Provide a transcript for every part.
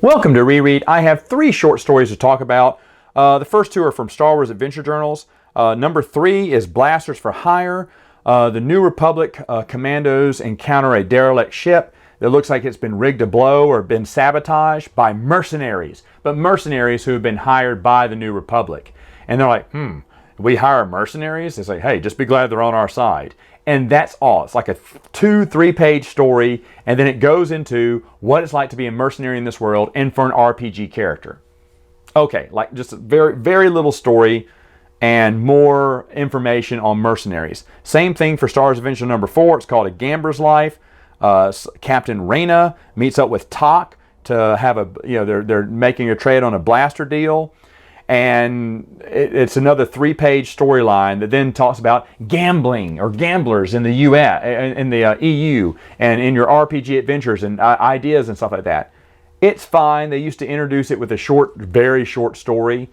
Welcome to Reread. I have 3 short stories to talk about. The first 2 are from Star Wars Adventure Journals. Number 3 is Blasters for Hire. The New Republic commandos encounter a derelict ship that looks like it's been rigged to blow or been sabotaged by mercenaries, but mercenaries who have been hired by the New Republic. And they're like, we hire mercenaries? It's like, hey, just be glad they're on our side. And that's all. It's like a 2-3 page story, and then it goes into what it's like to be a mercenary in this world and for an RPG character. Okay, like just a very, very little story and more information on mercenaries. Same thing for Star Wars Adventure number 4. It's called A Gambler's Life. Captain Reyna meets up with Tak to have a, they're making a trade on a blaster deal. And it's another 3-page storyline that then talks about gambling or gamblers in the US, in the EU, and in your RPG adventures and ideas and stuff like that. It's fine. They used to introduce it with a short, very short story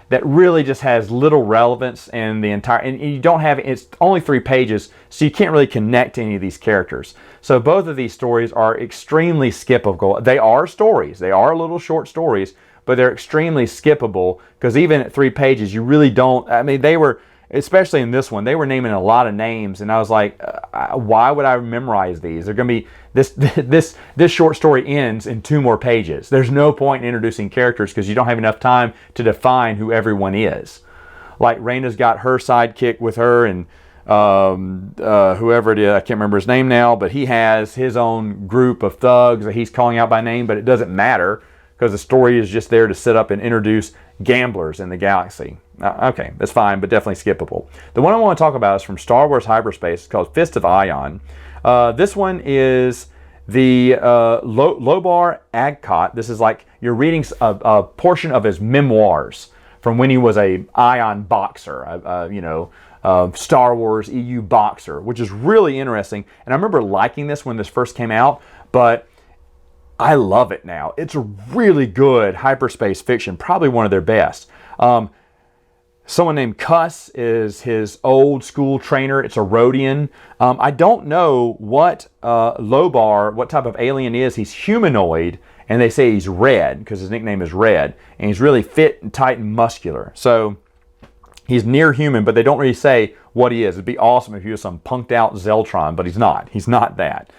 that really just has little relevance in the entire, and you don't have, it's only 3 pages, so you can't really connect to any of these characters. So both of these stories are extremely skippable. They are stories. They are little short stories, but they're extremely skippable because even at 3 pages, you really don't, I mean, they were, especially in this one, they were naming a lot of names, and I was like, why would I memorize these? They're going to be, this short story ends in 2 more pages. There's no point in introducing characters because you don't have enough time to define who everyone is. Like Reyna's got her sidekick with her, and whoever it is, I can't remember his name now, but he has his own group of thugs that he's calling out by name, but it doesn't matter because the story is just there to set up and introduce gamblers in the galaxy. Okay, that's fine, but definitely skippable. The one I want to talk about is from Star Wars Hyperspace. It's called Fist of Ion. This one is the Lobar Agcott. This is like you're reading a portion of his memoirs from when he was a Ion boxer, Star Wars EU boxer, which is really interesting. And I remember liking this when this first came out, but I love it now. It's a really good hyperspace fiction, probably one of their best. Someone named Cuss is his old school trainer. It's a Rhodian. I don't know what Lobar, what type of alien is. He's humanoid, and they say he's red because his nickname is Red, and he's really fit and tight and muscular. So he's near human, but they don't really say what he is. It'd be awesome if he was some punked out Zeltron, but he's not. He's not that.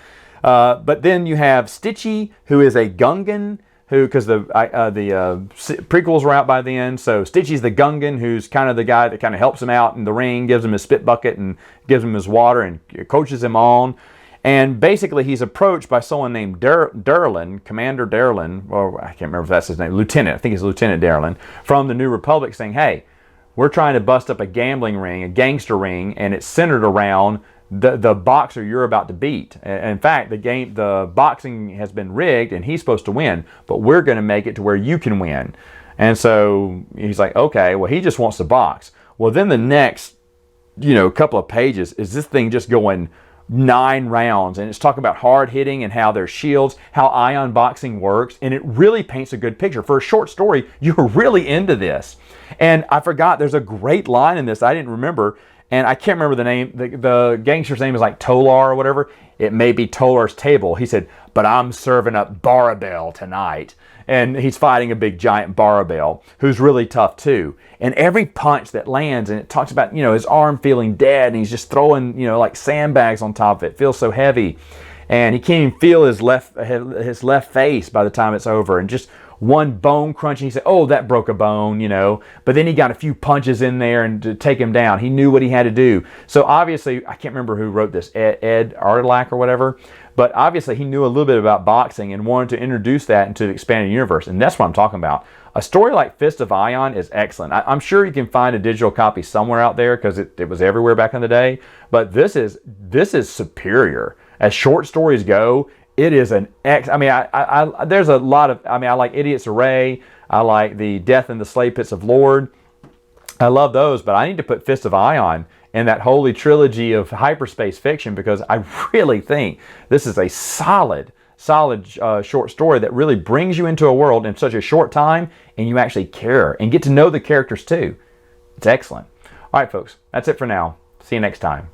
But then you have Stitchy, who is a Gungan, who, because the prequels were out by then, so Stitchy's the Gungan, who's kind of the guy that kind of helps him out in the ring, gives him his spit bucket and gives him his water and coaches him on. And basically he's approached by someone named Derlin, Commander Derlin, or I can't remember if that's his name, Lieutenant, I think it's Lieutenant Derlin, from the New Republic saying, hey, we're trying to bust up a gambling ring, a gangster ring, and it's centered around the boxer you're about to beat. In fact, the boxing has been rigged and he's supposed to win, but we're going to make it to where you can win. And so he's like, okay, well, he just wants to box. Well, then the next, couple of pages is this thing just going 9 rounds, and it's talking about hard hitting and how there's shields, how ion boxing works, and it really paints a good picture. For a short story, you're really into this. And I forgot, there's a great line in this I didn't remember, and I can't remember the name. The gangster's name is like Tolar or whatever. It may be Tolar's table. He said, but I'm serving up Barabel tonight. And he's fighting a big giant Barabel who's really tough too. And every punch that lands, and it talks about, his arm feeling dead, and he's just throwing, like sandbags on top of it. It feels so heavy. And he can't even feel his left face by the time it's over. And just one bone crunching, he said, oh, that broke a bone, But then he got a few punches in there and to take him down. He knew what he had to do. So obviously, I can't remember who wrote this, Ed Arlac or whatever, but obviously he knew a little bit about boxing and wanted to introduce that into the expanded universe. And that's what I'm talking about. A story like Fist of Ion is excellent. I'm sure you can find a digital copy somewhere out there because it was everywhere back in the day. But this is superior. As short stories go, it is an there's a lot of, I like Idiot's Array. I like the Death in the Slave Pits of Lord. I love those, but I need to put Fist of Ion in that holy trilogy of hyperspace fiction because I really think this is a solid short story that really brings you into a world in such a short time, and you actually care and get to know the characters too. It's excellent. All right, folks, that's it for now. See you next time.